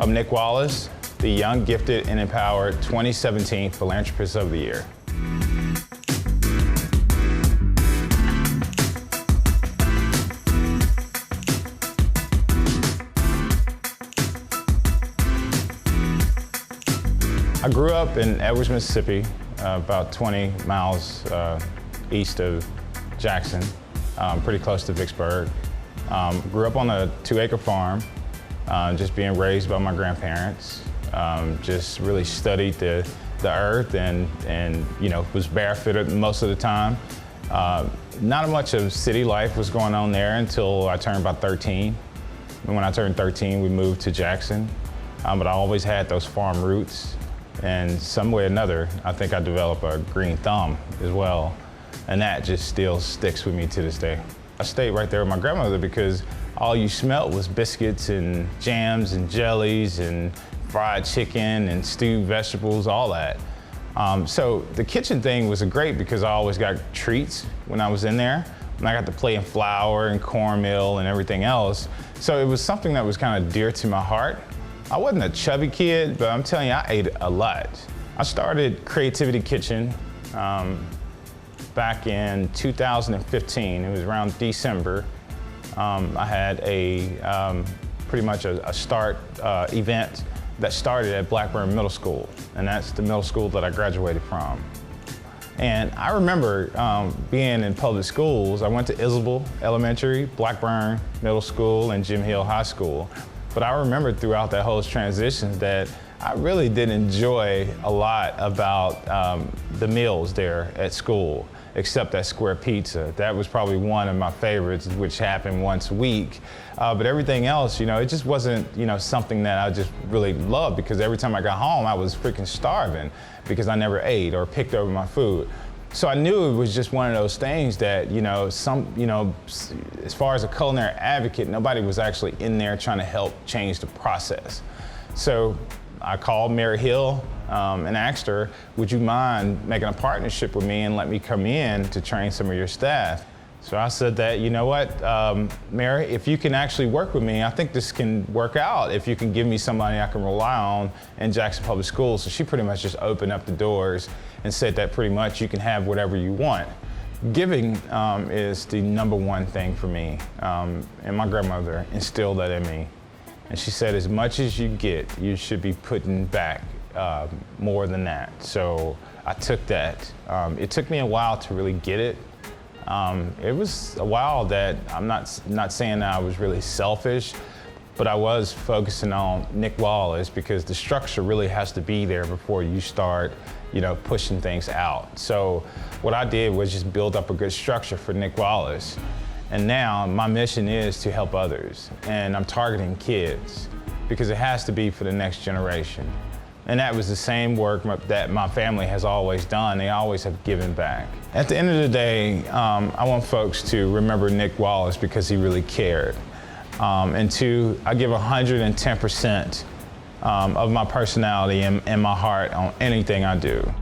I'm Nick Wallace, the Young, Gifted, and Empowered 2017 Philanthropist of the Year. I grew up in Edwards, Mississippi, about 20 miles east of Jackson, pretty close to Vicksburg. Grew up on a 2-acre farm, just being raised by my grandparents. Just really studied the earth and was barefooted most of the time. Not much of city life was going on there until I turned about 13. And when I turned 13, we moved to Jackson. But I always had those farm roots. And some way or another, I think I developed a green thumb as well. And that just still sticks with me to this day. I stayed right there with my grandmother because all you smelled was biscuits and jams and jellies and fried chicken and stewed vegetables, all that. So the kitchen thing was great because I always got treats when I was in there. And I got to play in flour and cornmeal and everything else. So it was something that was kind of dear to my heart. I wasn't a chubby kid, but I'm telling you, I ate a lot. I started Creativity Kitchen back in 2015. It was around December. I had pretty much a start event that started at Blackburn Middle School, and that's the middle school that I graduated from. And I remember being in public schools. I went to Isabel Elementary, Blackburn Middle School, and Jim Hill High School. But I remember throughout that whole transition that I really did enjoy a lot about the meals there at school, except that square pizza. That was probably one of my favorites, which happened once a week. But everything else, it just wasn't, something that I just really loved, because every time I got home, I was freaking starving because I never ate or picked over my food. So I knew it was just one of those things that, as far as a culinary advocate, nobody was actually in there trying to help change the process. So I called Mary Hill and asked her, would you mind making a partnership with me and let me come in to train some of your staff? So I said that, you know what, Mary, if you can actually work with me, I think this can work out if you can give me somebody I can rely on in Jackson Public Schools. So she pretty much just opened up the doors and said that pretty much you can have whatever you want. Giving is the #1 thing for me, and my grandmother instilled that in me. And she said, as much as you get, you should be putting back more than that. So I took that. It took me a while to really get it. It was a while that I'm not saying that I was really selfish, but I was focusing on Nick Wallace, because the structure really has to be there before you start, pushing things out. So what I did was just build up a good structure for Nick Wallace. And now my mission is to help others. And I'm targeting kids because it has to be for the next generation. And that was the same work that my family has always done. They always have given back. At the end of the day, I want folks to remember Nick Wallace because he really cared. And two, I give 110% of my personality and my heart on anything I do.